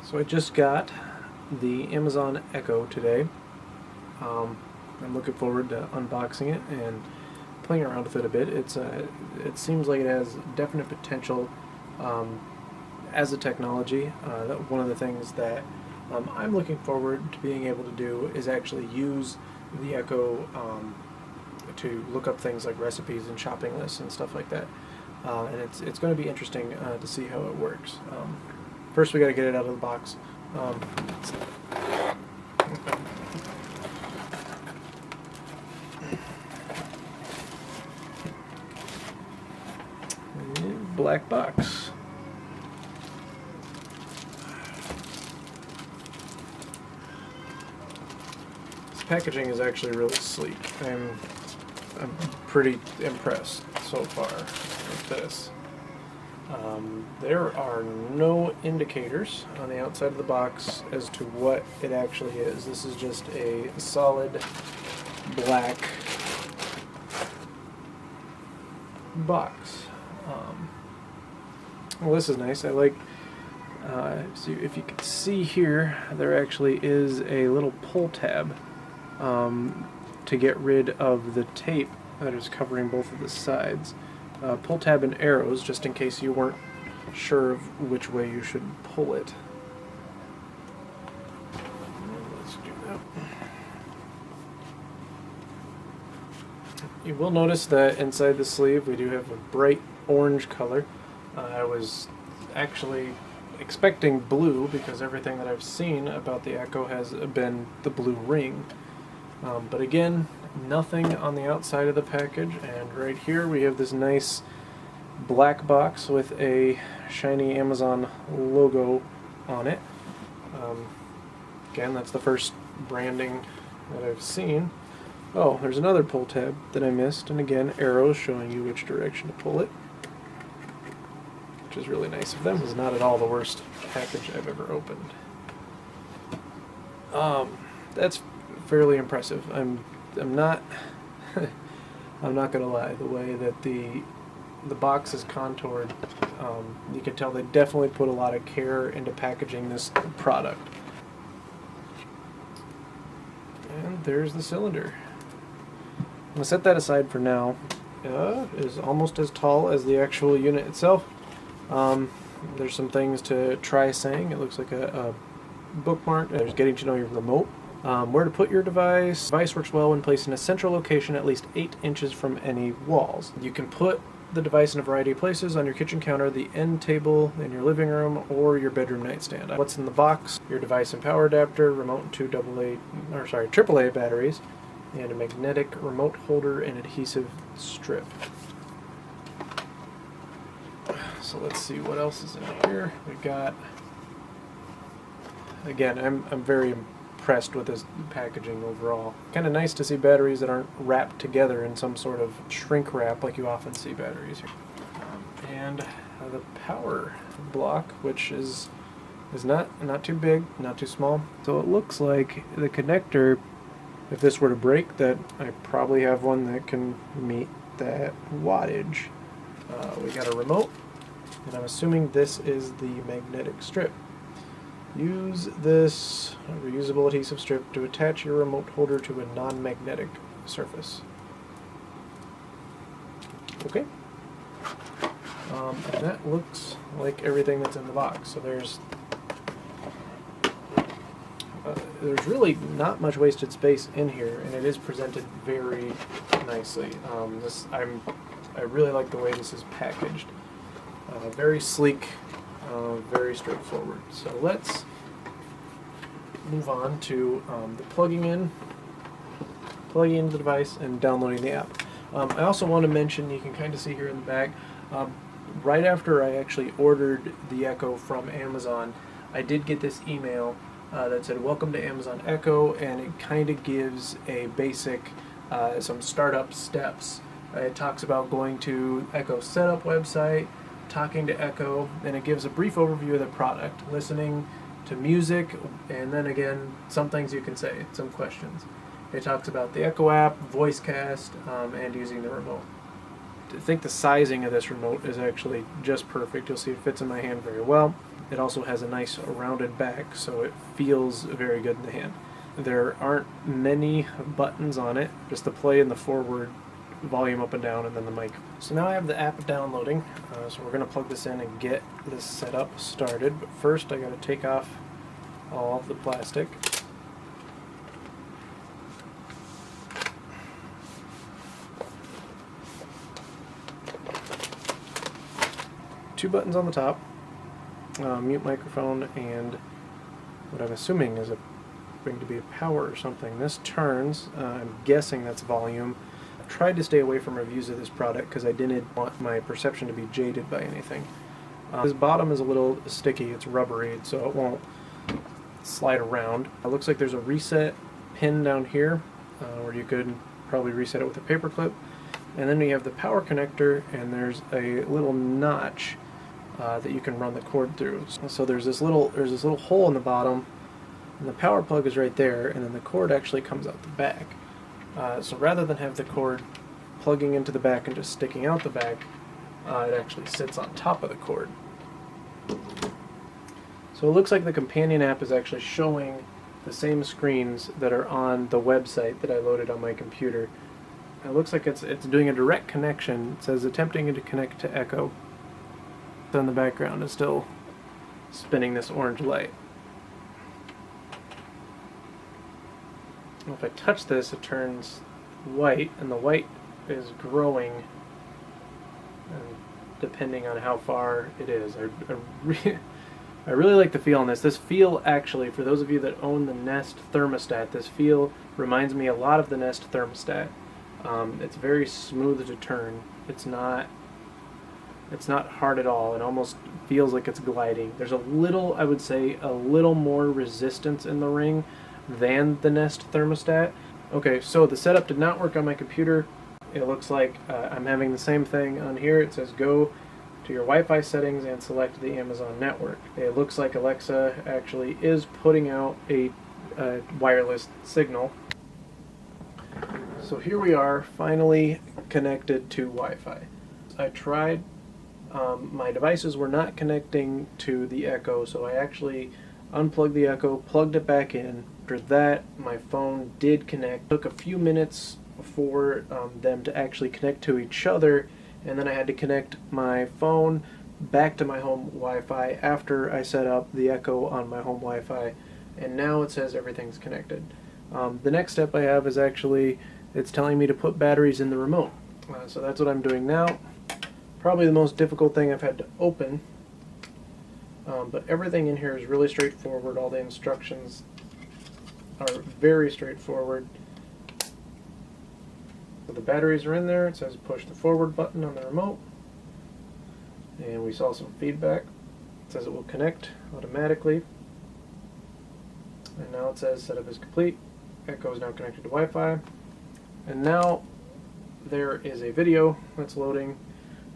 So I just got the Amazon Echo today. I'm looking forward to unboxing it and playing around with it a bit. It seems like it has definite potential as a technology. One of the things that I'm looking forward to being able to do is actually use the Echo to look up things like recipes and shopping lists and stuff like that. And it's going to be interesting to see how it works. First, we got to get it out of the box. Black box. This packaging is actually really sleek. I'm pretty impressed so far with this. There are no indicators on the outside of the box as to what it actually is. This is just a solid black box. Well, this is nice. I like, so if you can see here, there actually is a little pull tab to get rid of the tape that is covering both of the sides. Pull tab and arrows, just in case you weren't sure of which way you should pull it. Let's do that. You will notice that inside the sleeve we do have a bright orange color. I was actually expecting blue because everything that I've seen about the Echo has been the blue ring. But again, nothing on the outside of the package, and right here we have this nice black box with a shiny Amazon logo on it. Again, that's the first branding that I've seen. Oh, there's another pull tab that I missed, and again, arrows showing you which direction to pull it, which is really nice of them. It's not at all the worst package I've ever opened. That's fairly impressive. I'm not I'm not gonna lie, the way that the box is contoured, you can tell they definitely put a lot of care into packaging this product. And there's the cylinder. I'm gonna set that aside for now. Is almost as tall as the actual unit itself. There's some things to try saying. It looks like a bookmark. There's getting to know your remote. Where to put your device. The device works well when placed in a central location at least 8 inches from any walls. You can put the device in a variety of places: on your kitchen counter, the end table, in your living room, or your bedroom nightstand. What's in the box? Your device and power adapter, remote and two AAA batteries, and a magnetic remote holder and adhesive strip. So let's see what else is in here. We got, again, I'm very impressed with this packaging overall. Kind of nice to see batteries that aren't wrapped together in some sort of shrink wrap like you often see batteries here. And the power block, which is not too big, not too small. So it looks like the connector, if this were to break, that I probably have one that can meet that wattage. We got a remote, and I'm assuming this is the magnetic strip. Use this reusable adhesive strip to attach your remote holder to a non-magnetic surface. Okay. And that looks like everything that's in the box. So there's really not much wasted space in here, and it is presented very nicely. I really like the way this is packaged. Very sleek, very straightforward. So let's move on to the plugging into the device and downloading the app. I also want to mention, you can kind of see here in the back, right after I actually ordered the Echo from Amazon, I did get this email that said, "Welcome to Amazon Echo," and it kind of gives a basic, some startup steps. It talks about going to Echo setup website, talking to Echo, and it gives a brief overview of the product, listening to music, and then again, some things you can say, some questions. It talks about the Echo app, VoiceCast, and using the remote. I think the sizing of this remote is actually just perfect. You'll see it fits in my hand very well. It also has a nice rounded back, so it feels very good in the hand. There aren't many buttons on it, just the play and the forward, volume up and down, and then the mic. So now I have the app downloading, so we're going to plug this in and get this setup started. But first I got to take off all of the plastic. Two buttons on the top, mute microphone, and what I'm assuming is going to be a power or something. This turns, I'm guessing that's volume. I've tried to stay away from reviews of this product because I didn't want my perception to be jaded by anything. This bottom is a little sticky, it's rubbery, so it won't slide around. It looks like there's a reset pin down here where you could probably reset it with a paper clip. And then we have the power connector, and there's a little notch that you can run the cord through. So there's this little hole in the bottom, and the power plug is right there, and then the cord actually comes out the back. So rather than have the cord plugging into the back and just sticking out the back, it actually sits on top of the cord. So it looks like the companion app is actually showing the same screens that are on the website that I loaded on my computer. It looks like it's doing a direct connection. It says attempting to connect to Echo. In the background is still spinning this orange light. If I touch this, it turns white, and the white is growing, and depending on how far it is. I really like the feel on this. This feel, actually, for those of you that own the Nest thermostat, this feel reminds me a lot of the Nest thermostat. It's very smooth to turn. It's not hard at all. It almost feels like it's gliding. There's a little, I would say, a little more resistance in the ring than the Nest thermostat. Okay, so the setup did not work on my computer. It looks like I'm having the same thing on here. It says go to your Wi-Fi settings and select the Amazon network. It looks like Alexa actually is putting out a wireless signal. So here we are, finally connected to Wi-Fi. I tried. My devices were not connecting to the Echo, so I actually unplugged the Echo, plugged it back in. After that, my phone did connect. It took a few minutes for them to actually connect to each other, and then I had to connect my phone back to my home Wi-Fi after I set up the Echo on my home Wi-Fi, and now it says everything's connected. The next step I have is actually, it's telling me to put batteries in the remote. So that's what I'm doing now. Probably the most difficult thing I've had to open, but everything in here is really straightforward. All the instructions are very straightforward. So the batteries are in there. It says push the forward button on the remote, and we saw some feedback. It says it will connect automatically, and now it says setup is complete. Echo is now connected to Wi-Fi, and now there is a video that's loading.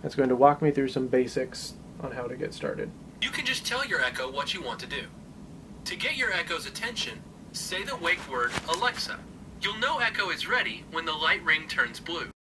That's going to walk me through some basics on how to get started. You can just tell your Echo what you want to do. To get your Echo's attention, say the wake word Alexa. You'll know Echo is ready when the light ring turns blue.